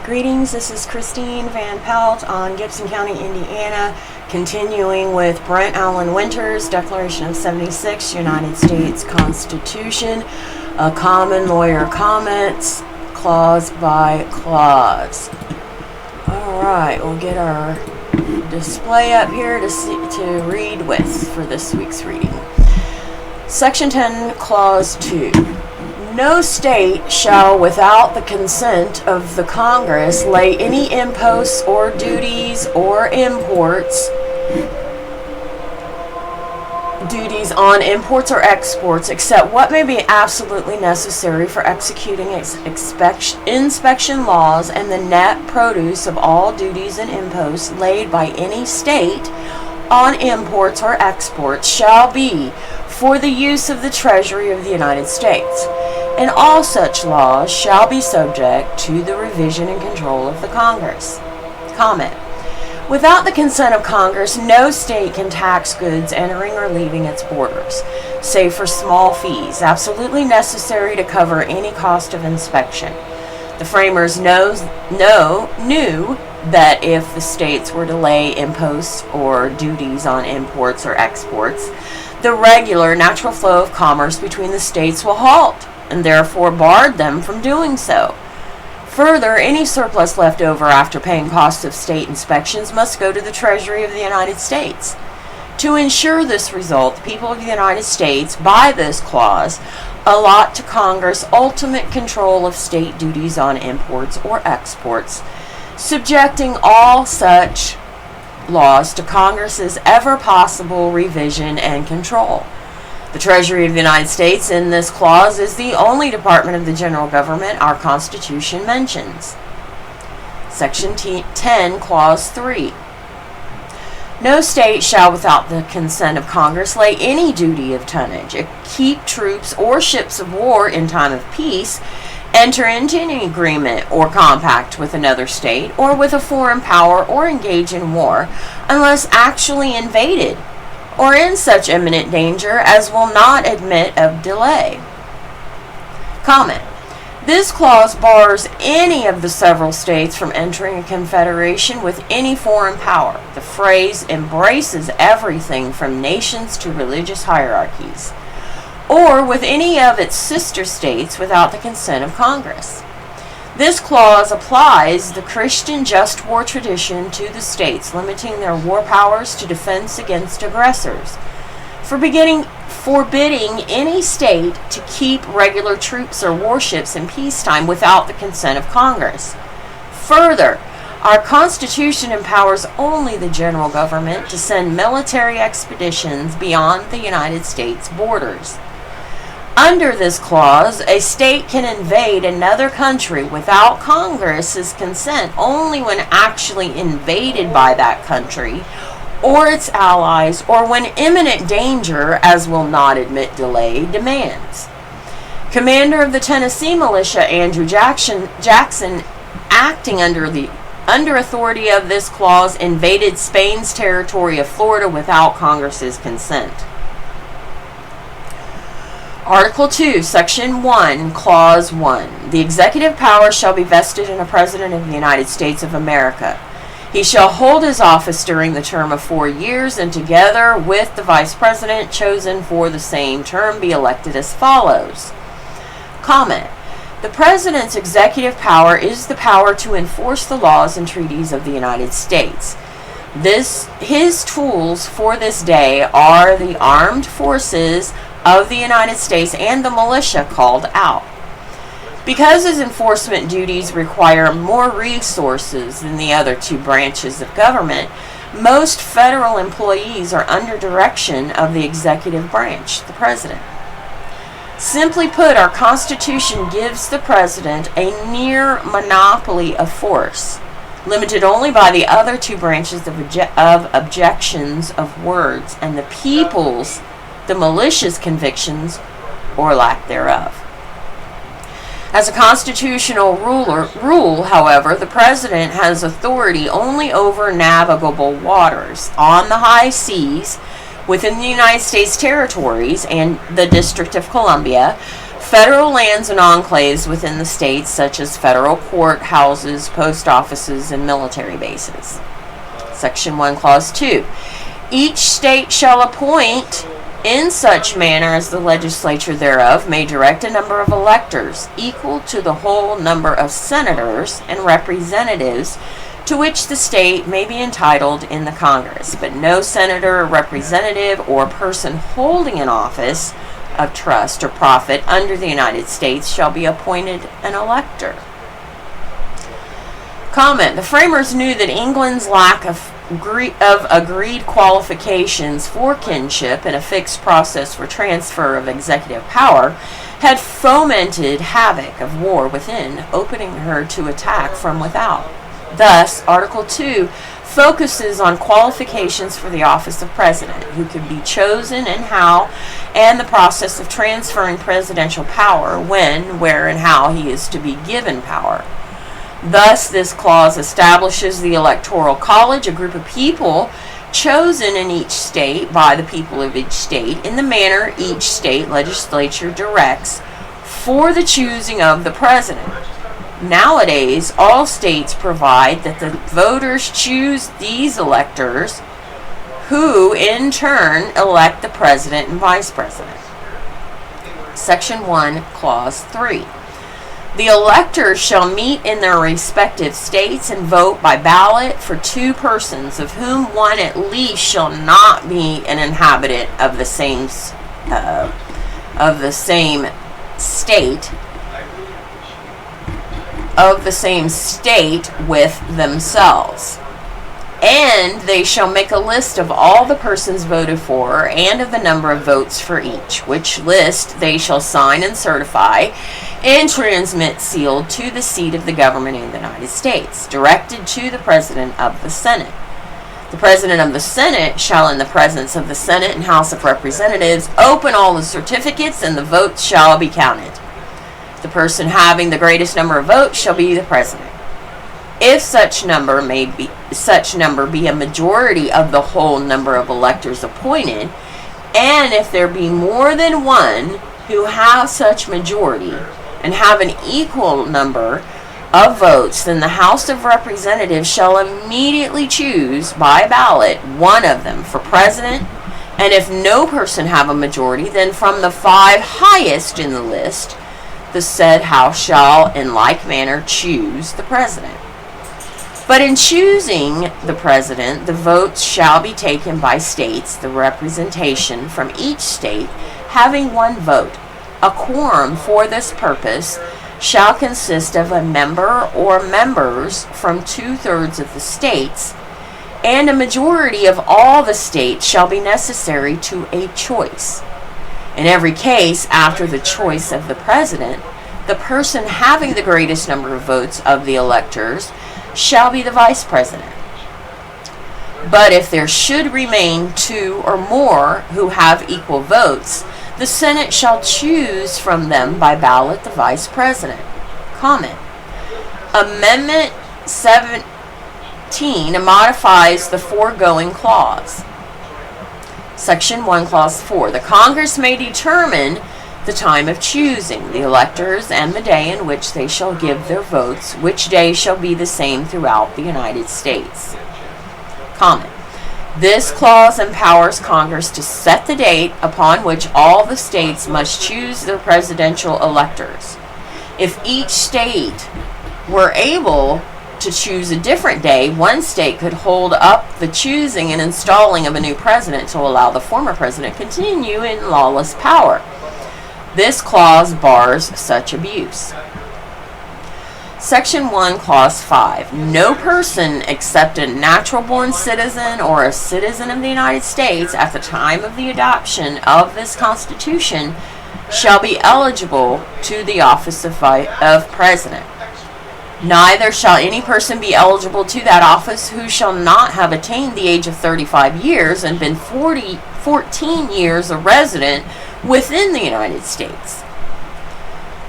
Greetings, this is Christine Van Pelt on Gibson County, Indiana, continuing with Brent Allen Winters' Declaration of 76, United States Constitution, a common lawyer comments, clause by clause. Alright, we'll get our display up here to read with for this week's reading. Section 10, Clause 2. No state shall, without the consent of the Congress, lay any imposts or duties or duties on imports or exports, except what may be absolutely necessary for executing inspection laws, and the net produce of all duties and imposts laid by any state on imports or exports shall be for the use of the Treasury of the United States, and all such laws shall be subject to the revision and control of the Congress. Comment. Without the consent of Congress, no state can tax goods entering or leaving its borders, save for small fees, absolutely necessary to cover any cost of inspection. The framers knew that if the states were to lay imposts or duties on imports or exports, the regular natural flow of commerce between the states will halt, and therefore barred them from doing so. Further, any surplus left over after paying costs of state inspections must go to the Treasury of the United States. To ensure this result, the people of the United States, by this clause, allot to Congress ultimate control of state duties on imports or exports, subjecting all such laws to Congress's ever possible revision and control. The Treasury of the United States in this clause is the only department of the general government our Constitution mentions. Section 10, Clause 3. No state shall, without the consent of Congress, lay any duty of tonnage, keep troops or ships of war in time of peace, enter into any agreement or compact with another state or with a foreign power, or engage in war, unless actually invaded or in such imminent danger as will not admit of delay. Comment. This clause bars any of the several states from entering a confederation with any foreign power. The phrase embraces everything from nations to religious hierarchies, or with any of its sister states without the consent of Congress. This clause applies the Christian just war tradition to the states, limiting their war powers to defense against aggressors, forbidding any state to keep regular troops or warships in peacetime without the consent of Congress. Further, our Constitution empowers only the general government to send military expeditions beyond the United States borders. Under this clause, a state can invade another country without Congress's consent only when actually invaded by that country or its allies, or when imminent danger, as will not admit delay, demands. Commander of the Tennessee militia, Andrew Jackson, acting under authority of this clause, invaded Spain's territory of Florida without Congress's consent. Article 2, Section 1, Clause 1. The executive power shall be vested in a President of the United States of America. He shall hold his office during the term of 4 years, and together with the Vice President chosen for the same term be elected as follows. Comment. The President's executive power is the power to enforce the laws and treaties of the United States. His tools for this day are the armed forces of the United States and the militia called out. Because his enforcement duties require more resources than the other two branches of government, most federal employees are under direction of the executive branch, the President. Simply put, our Constitution gives the President a near monopoly of force, limited only by the other two branches of objections of words and the militia's convictions or lack thereof. As a constitutional rule, however, the President has authority only over navigable waters, on the high seas, within the United States territories and the District of Columbia, federal lands and enclaves within the states, such as federal courthouses, post offices, and military bases. Section 1, Clause 2. Each state shall appoint in such manner as the legislature thereof may direct a number of electors equal to the whole number of senators and representatives to which the state may be entitled in the Congress, but no senator, representative, or person holding an office of trust or profit under the United States shall be appointed an elector. Comment: the framers knew that England's lack of agreed qualifications for kinship and a fixed process for transfer of executive power had fomented havoc of war within, opening her to attack from without. Thus, Article 2 focuses on qualifications for the office of president, who can be chosen and how, and the process of transferring presidential power, when, where, and how he is to be given power. Thus, this clause establishes the Electoral College, a group of people chosen in each state by the people of each state in the manner each state legislature directs for the choosing of the president. Nowadays, all states provide that the voters choose these electors, who in turn elect the president and vice president. Section 1, Clause 3. The electors shall meet in their respective states and vote by ballot for two persons, of whom one at least shall not be an inhabitant of the same state with themselves. And they shall make a list of all the persons voted for, and of the number of votes for each, which list they shall sign and certify, and transmit sealed to the seat of the government in the United States, directed to the President of the Senate. The President of the Senate shall, in the presence of the Senate and House of Representatives, open all the certificates, and the votes shall be counted. The person having the greatest number of votes shall be the President. If such number be a majority of the whole number of electors appointed, and if there be more than one who have such majority and have an equal number of votes, then the House of Representatives shall immediately choose by ballot one of them for president, and if no person have a majority, then from the 5 highest in the list, the said House shall in like manner choose the president. But in choosing the president, the votes shall be taken by states, the representation from each state having one vote. A quorum for this purpose shall consist of a member or members from 2/3 of the states, and a majority of all the states shall be necessary to a choice. In every case, after the choice of the president, the person having the greatest number of votes of the electors shall be the vice president. But if there should remain 2 or more who have equal votes, the Senate shall choose from them by ballot the vice president. Comment: Amendment 17 modifies the foregoing clause. Section 1, Clause 4. The Congress may determine the time of choosing the electors and the day in which they shall give their votes, which day shall be the same throughout the United States. Comment: This clause empowers Congress to set the date upon which all the states must choose their presidential electors. If each state were able to choose a different day, one state could hold up the choosing and installing of a new president to allow the former president to continue in lawless power. This clause bars such abuse. Section 1, Clause 5. No person except a natural-born citizen or a citizen of the United States at the time of the adoption of this Constitution shall be eligible to the office of President. Neither shall any person be eligible to that office who shall not have attained the age of 35 years and been 14 years a resident within the United States.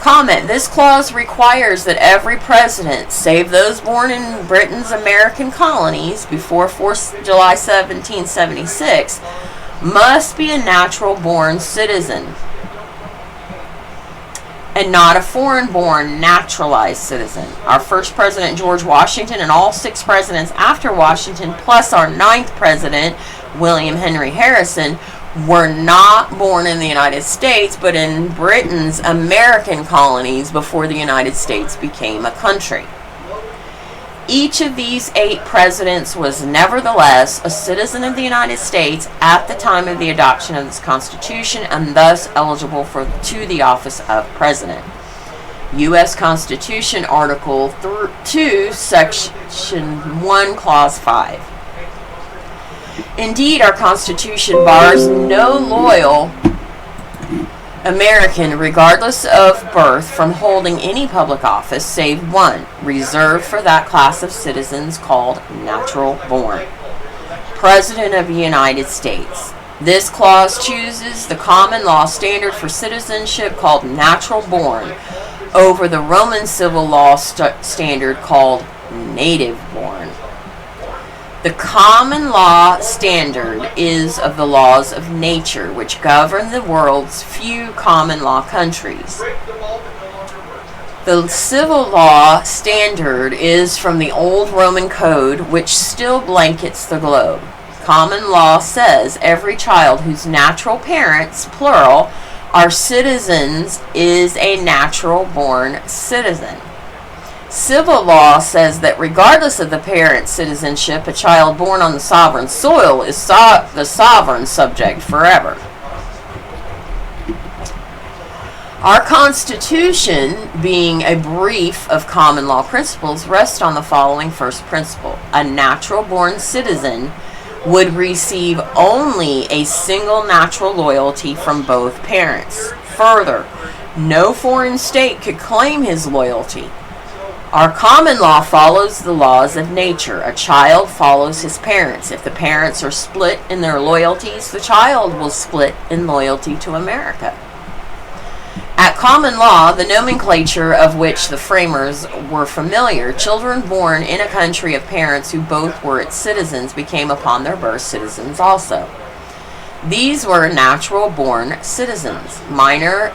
Comment: This clause requires that every president, save those born in Britain's American colonies before 4 July 1776, must be a natural-born citizen. and not a foreign-born naturalized citizen. Our first president, George Washington, and all 6 presidents after Washington, plus our 9th president, William Henry Harrison, were not born in the United States, but in Britain's American colonies before the United States became a country. Each of these 8 presidents was nevertheless a citizen of the United States at the time of the adoption of this Constitution, and thus eligible to the office of president. U.S. Constitution, Article 2, Section 1, Clause 5. Indeed, our Constitution bars no loyal American, regardless of birth, from holding any public office save one, reserved for that class of citizens called natural born. President of the United States. This clause chooses the common law standard for citizenship called natural born over the Roman civil law standard called native born. The common law standard is of the laws of nature, which govern the world's few common law countries. The civil law standard is from the old Roman code, which still blankets the globe. Common law says every child whose natural parents, plural, are citizens is a natural-born citizen. Civil law says that regardless of the parent's citizenship, a child born on the sovereign soil is the sovereign subject forever. Our Constitution, being a brief of common law principles, rests on the following first principle. A natural-born citizen would receive only a single natural loyalty from both parents. Further, no foreign state could claim his loyalty. Our common law follows the laws of nature. A child follows his parents. If the parents are split in their loyalties, the child will split in loyalty to America. At common law, the nomenclature of which the framers were familiar, children born in a country of parents who both were its citizens became upon their birth citizens also. These were natural-born citizens. Minor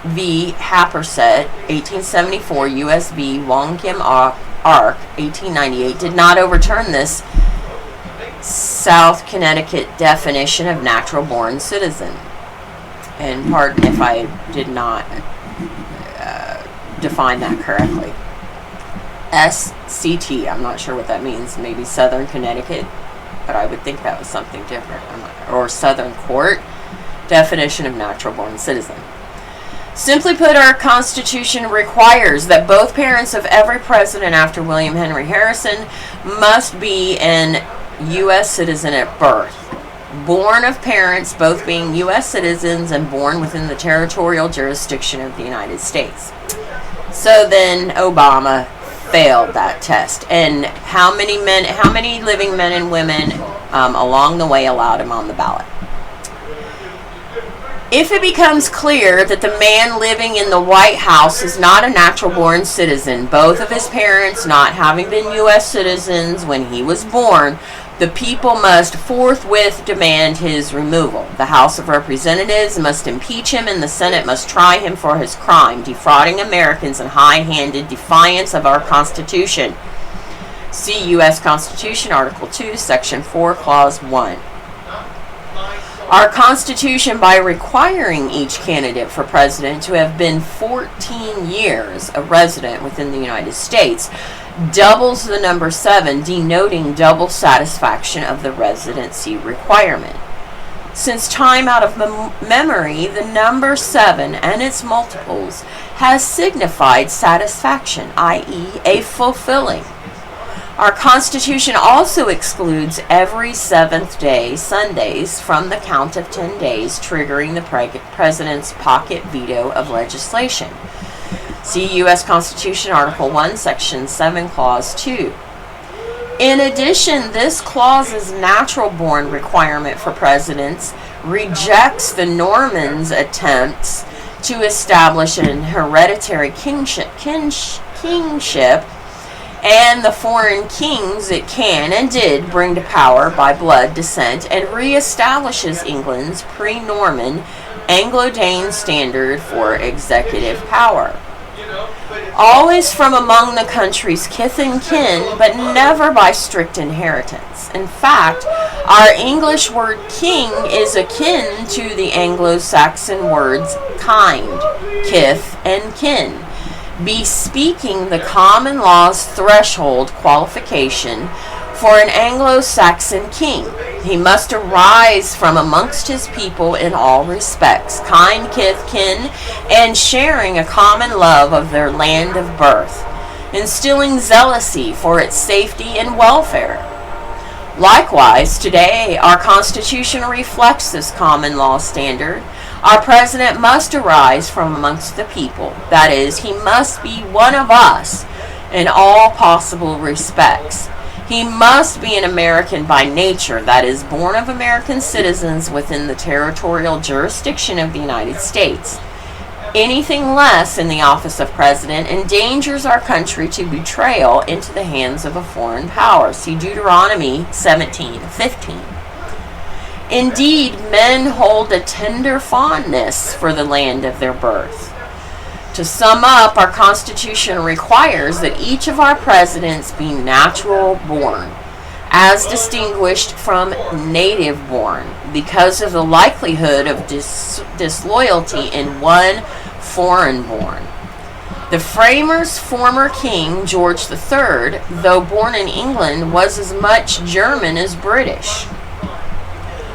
v. Happersett, 1874, U.S. v. Wong Kim Ark, 1898, did not overturn this South Connecticut definition of natural-born citizen. And pardon if I did not define that correctly. SCT, I'm not sure what that means. Maybe Southern Connecticut, but I would think that was something different. Or Southern Court, definition of natural-born citizen. Simply put, our Constitution requires that both parents of every president after William Henry Harrison must be an U.S. citizen at birth. Born of parents both being U.S. citizens and born within the territorial jurisdiction of the United States. So then Obama failed that test. And how many living men and women along the way allowed him on the ballot? If it becomes clear that the man living in the White House is not a natural-born citizen, both of his parents not having been U.S. citizens when he was born, the people must forthwith demand his removal. The House of Representatives must impeach him, and the Senate must try him for his crime, defrauding Americans in high-handed defiance of our Constitution. See U.S. Constitution, Article 2, Section 4, Clause 1. Our Constitution, by requiring each candidate for president to have been 14 years a resident within the United States, doubles the number 7, denoting double satisfaction of the residency requirement. Since time out of memory, the number 7 and its multiples has signified satisfaction, i.e., a fulfilling. Our Constitution also excludes every 7th day, Sundays, from the count of 10 days, triggering the President's pocket veto of legislation. See U.S. Constitution, Article 1, Section 7, Clause 2. In addition, this clause's natural-born requirement for presidents rejects the Normans' attempts to establish an hereditary kingship and the foreign kings it can and did bring to power by blood descent, and reestablishes England's pre-Norman Anglo-Dane standard for executive power. Always from among the country's kith and kin, but never by strict inheritance. In fact, our English word king is akin to the Anglo-Saxon words kind, kith, and kin, bespeaking the common law's threshold qualification for an Anglo-Saxon king. He must arise from amongst his people in all respects, kind, kith, kin, and sharing a common love of their land of birth, instilling zealousy for its safety and welfare. Likewise, today, our Constitution reflects this common law standard. Our president must arise from amongst the people. That is, he must be one of us in all possible respects. He must be an American by nature, that is, born of American citizens within the territorial jurisdiction of the United States. Anything less in the office of president endangers our country to betrayal into the hands of a foreign power. See Deuteronomy 17:15. Indeed, men hold a tender fondness for the land of their birth. To sum up, our Constitution requires that each of our presidents be natural born, as distinguished from native born, because of the likelihood of disloyalty in one foreign born. The framers' former king, George III, though born in England, was as much German as British.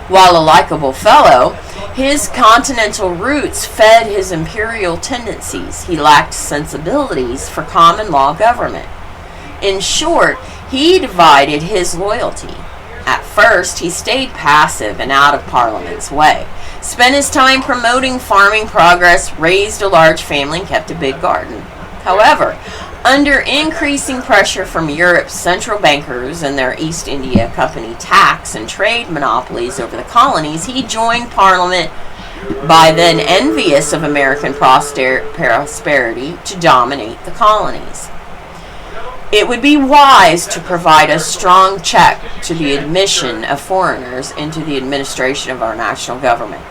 While a likable fellow, his continental roots fed his imperial tendencies. He lacked sensibilities for common law government. In short, he divided his loyalty. At first, he stayed passive and out of Parliament's way, spent his time promoting farming progress, raised a large family, and kept a big garden. However, under increasing pressure from Europe's central bankers and their East India Company tax and trade monopolies over the colonies, he joined Parliament, by then envious of American prosperity, to dominate the colonies. It would be wise to provide a strong check to the admission of foreigners into the administration of our national government,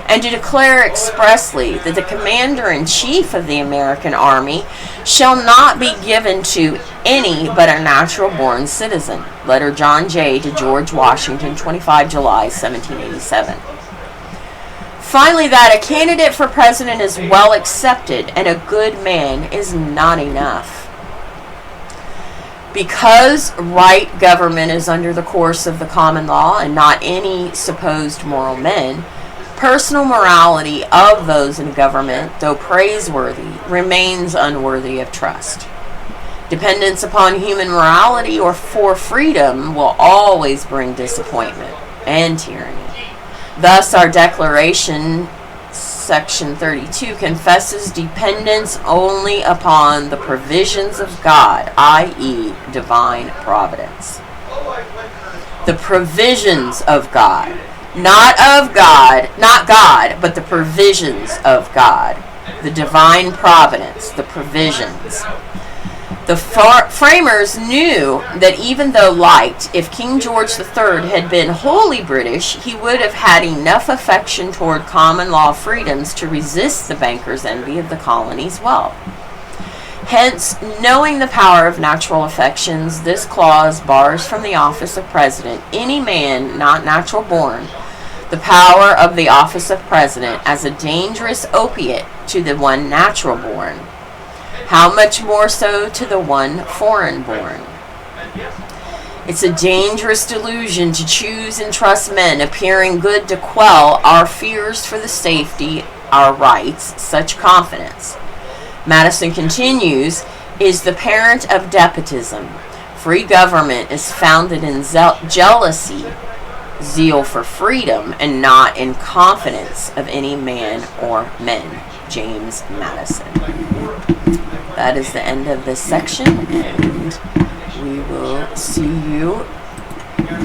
and to declare expressly that the commander-in-chief of the American army shall not be given to any but a natural-born citizen. Letter John Jay to George Washington, 25 July 1787. Finally, that a candidate for president is well accepted and a good man is not enough. Because right government is under the course of the common law and not any supposed moral men, personal morality of those in government, though praiseworthy, remains unworthy of trust. Dependence upon human morality or for freedom will always bring disappointment and tyranny. Thus, our Declaration, Section 32, confesses dependence only upon the provisions of God, i.e., divine providence. The provisions of God. Not of God, not God, but the provisions of God. The divine providence, the provisions. The framers knew that even though liked, if King George III had been wholly British, he would have had enough affection toward common law freedoms to resist the bankers' envy of the colony's wealth. Hence, knowing the power of natural affections, this clause bars from the office of president any man not natural born, the power of the office of president as a dangerous opiate to the one natural born. How much more so to the one foreign born? It's a dangerous delusion to choose and trust men appearing good to quell our fears for the safety, our rights, such confidence. Madison continues, is the parent of despotism. Free government is founded in jealousy, zeal for freedom, and not in confidence of any man or men. James Madison. That is the end of this section, and we will see you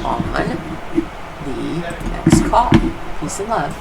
on the next call. Peace and love.